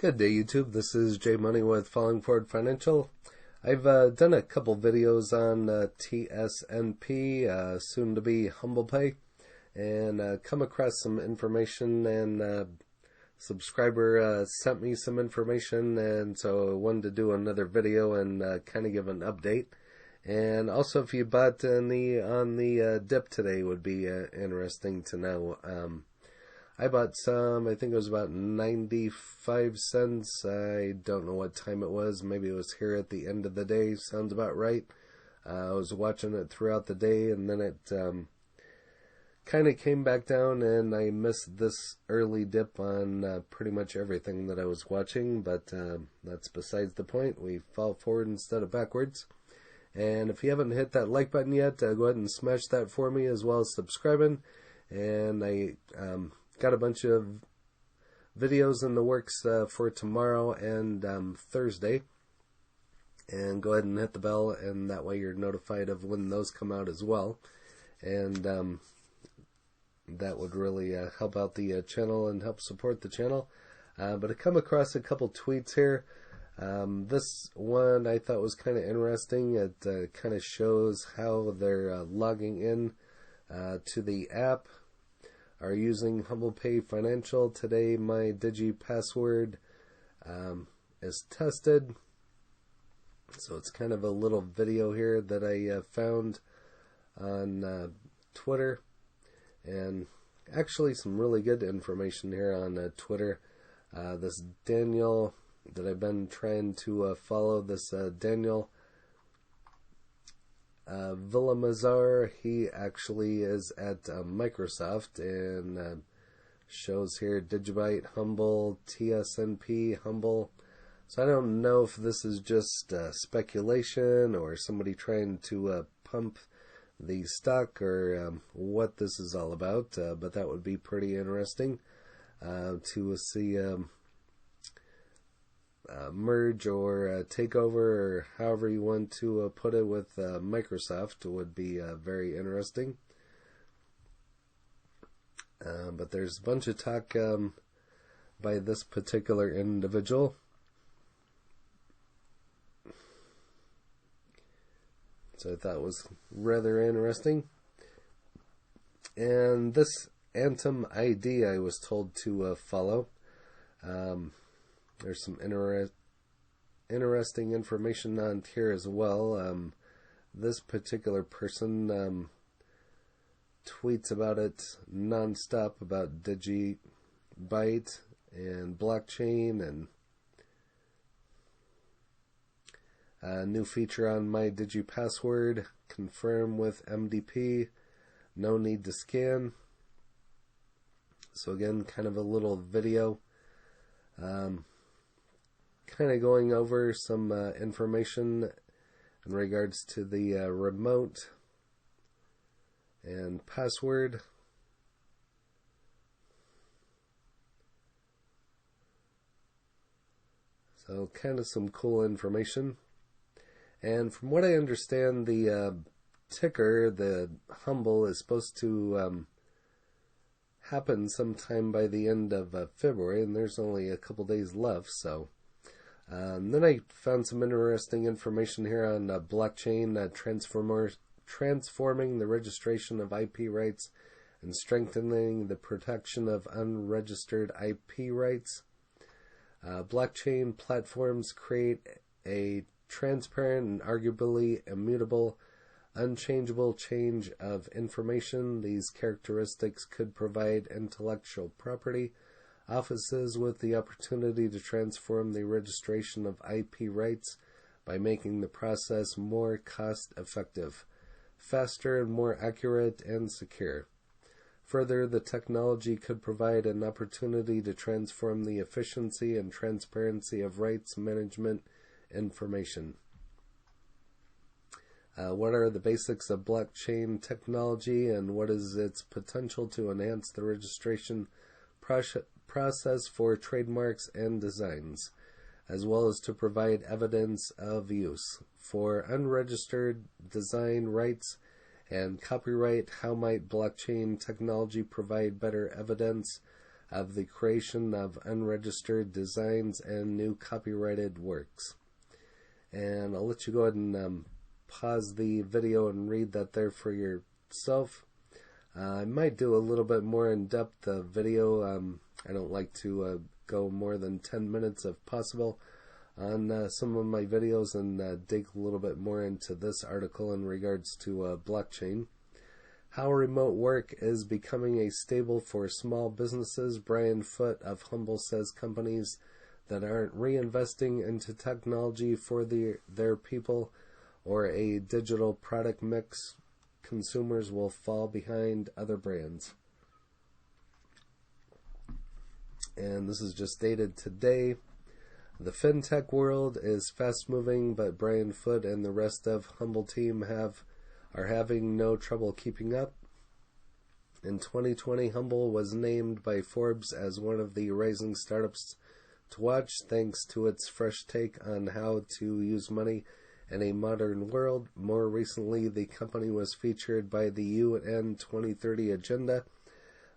Good day, YouTube. This is Jay Money with Falling Forward Financial. I've done a couple videos on TSNP, soon to be HUMBL PAY, and come across some information, and subscriber sent me some information, and so I wanted to do another video and kind of give an update. And also, if you bought on the dip today, would be interesting to know. I bought some, I think it was about 95 cents. I don't know what time it was. Maybe it was here at the end of the day. Sounds about right. I was watching it throughout the day, and then it kind of came back down, and I missed this early dip on pretty much everything that I was watching, but that's besides the point. We fall forward instead of backwards. And if you haven't hit that like button yet, go ahead and smash that for me, as well as subscribing. And I got a bunch of videos in the works for tomorrow and Thursday. And go ahead and hit the bell, and that way you're notified of when those come out as well. And that would really help out the channel and help support the channel. But I come across a couple tweets here. This one I thought was kind of interesting. It kind of shows how they're logging in to the app, are using HUMBL PAY Financial. Today my Digi password is tested. So it's kind of a little video here that I found on Twitter, and actually some really good information here on Twitter. This Daniel that I've been trying to follow, this Daniel Villamazar, he actually is at Microsoft, and shows here Digibyte, HUMBL, TSNP, HUMBL. So I don't know if this is just speculation or somebody trying to pump the stock, or what this is all about, but that would be pretty interesting to see merge or takeover, or however you want to put it, with Microsoft would be very interesting. But there's a bunch of talk by this particular individual. So I thought it was rather interesting. And this Tsnpd I was told to follow. There's some interesting information on here as well. This particular person tweets about it nonstop, about Digibyte and blockchain, and a new feature on my Digi password, confirm with MDP, no need to scan. So again, kind of a little video. Kind of going over some information in regards to the remote and password. So kind of some cool information. And from what I understand, the ticker, the HUMBL, is supposed to happen sometime by the end of February, and there's only a couple days left, so then I found some interesting information here on blockchain transforming the registration of IP rights and strengthening the protection of unregistered IP rights. Blockchain platforms create a transparent and arguably immutable, unchangeable change of information. These characteristics could provide intellectual property offices with the opportunity to transform the registration of IP rights by making the process more cost-effective, faster, and more accurate and secure. Further, the technology could provide an opportunity to transform the efficiency and transparency of rights management information. What are the basics of blockchain technology, and what is its potential to enhance the registration process for trademarks and designs, as well as to provide evidence of use for unregistered design rights and copyright? How might blockchain technology provide better evidence of the creation of unregistered designs and new copyrighted works. And I'll let you go ahead and pause the video and read that there for yourself. I might do a little bit more in-depth video. I don't like to go more than 10 minutes if possible on some of my videos and dig a little bit more into this article in regards to blockchain. How remote work is becoming a staple for small businesses. Brian Foote of HUMBL says companies that aren't reinvesting into technology for their people or a digital product mix, consumers will fall behind other brands. And this is just dated today. The fintech world is fast moving, but Brian Foote and the rest of HUMBL team are having no trouble keeping up. In 2020, HUMBL was named by Forbes as one of the rising startups to watch, thanks to its fresh take on how to use money in a modern world. More recently, the company was featured by the UN 2030 Agenda.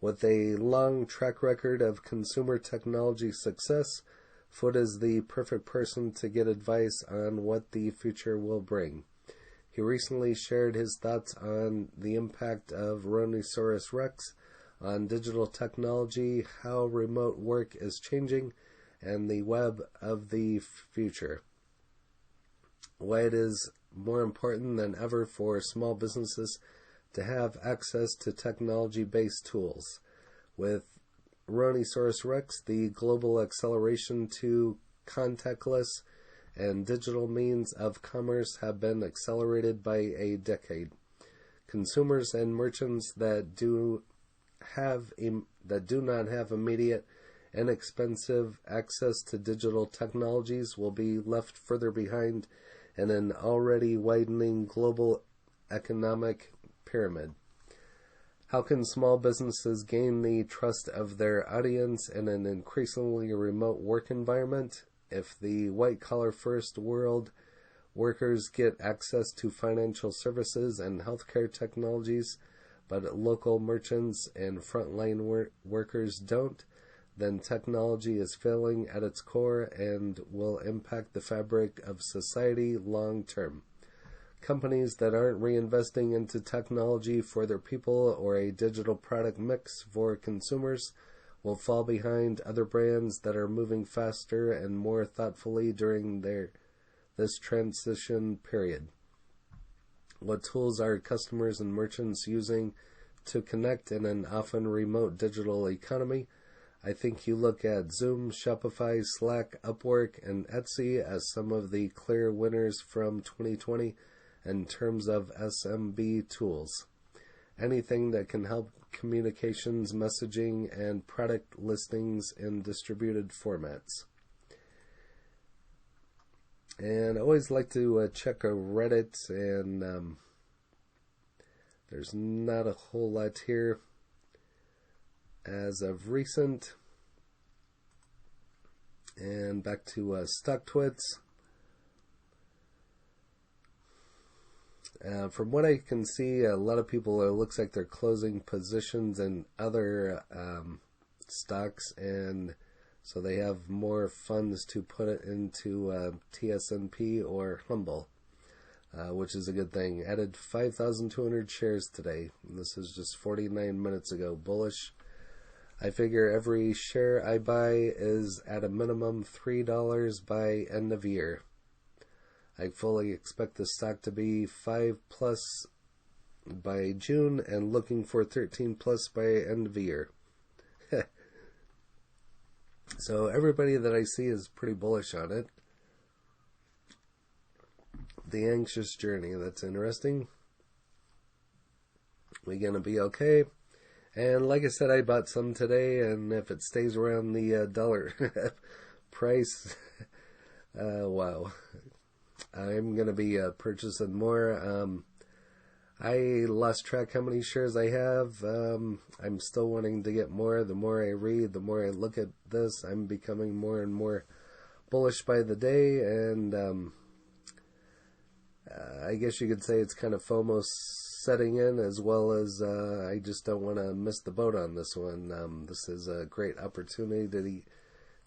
With a long track record of consumer technology success, Foote is the perfect person to get advice on what the future will bring. He recently shared his thoughts on the impact of Rhinoceros Rex on digital technology, how remote work is changing, and the web of the future. Why it is more important than ever for small businesses to have access to technology-based tools. With Rhinoceros Rex, the global acceleration to contactless and digital means of commerce have been accelerated by a decade. Consumers and merchants that do not have immediate, inexpensive access to digital technologies will be left further behind in an already widening global economic pyramid. How can small businesses gain the trust of their audience in an increasingly remote work environment? If the white-collar first world workers get access to financial services and healthcare technologies, but local merchants and frontline workers don't, then technology is failing at its core and will impact the fabric of society long term. Companies that aren't reinvesting into technology for their people or a digital product mix for consumers will fall behind other brands that are moving faster and more thoughtfully during this transition period. What tools are customers and merchants using to connect in an often remote digital economy? I think you look at Zoom, Shopify, Slack, Upwork, and Etsy as some of the clear winners from 2020 in terms of SMB tools. Anything that can help communications, messaging, and product listings in distributed formats. And I always like to check a Reddit, and there's not a whole lot here as of recent. And back to StockTwits. From what I can see, a lot of people, it looks like they're closing positions in other stocks, and so they have more funds to put it into TSNP or HUMBL, which is a good thing. Added 5,200 shares today. This is just 49 minutes ago. Bullish. I figure every share I buy is at a minimum $3 by end of year. I fully expect the stock to be 5 plus by June and looking for 13 plus by end of the year. So everybody that I see is pretty bullish on it. The anxious journey, that's interesting. We gonna be okay? And like I said, I bought some today, and if it stays around the dollar price, wow. I'm going to be purchasing more. I lost track how many shares I have. I'm still wanting to get more. The more I read, the more I look at this, I'm becoming more and more bullish by the day. And I guess you could say it's kind of FOMO setting in, as well as I just don't want to miss the boat on this one. This is a great opportunity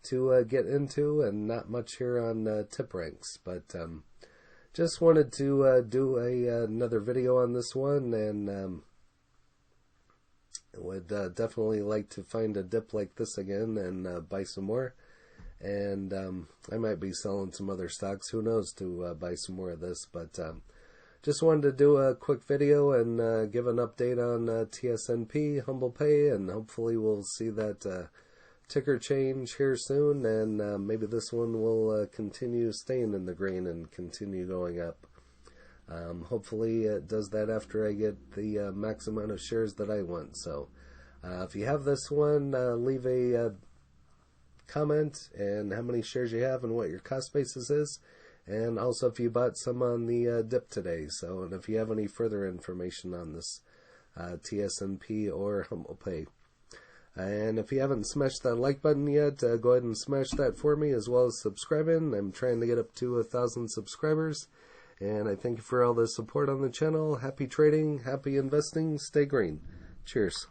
to get into, and not much here on tip ranks, but just wanted to do another video on this one, and would definitely like to find a dip like this again and buy some more. And I might be selling some other stocks, who knows, to buy some more of this. But just wanted to do a quick video and give an update on TSNP, HUMBL PAY, and hopefully we'll see that ticker change here soon, and maybe this one will continue staying in the green and continue going up. Hopefully it does that after I get the max amount of shares that I want. So if you have this one, leave a comment and how many shares you have and what your cost basis is, and also if you bought some on the dip today. So, and if you have any further information on this TSNP or HUMBL PAY. And if you haven't smashed that like button yet, go ahead and smash that for me, as well as subscribing. I'm trying to get up to 1,000 subscribers, and I thank you for all the support on the channel. Happy trading, happy investing, stay green. Cheers.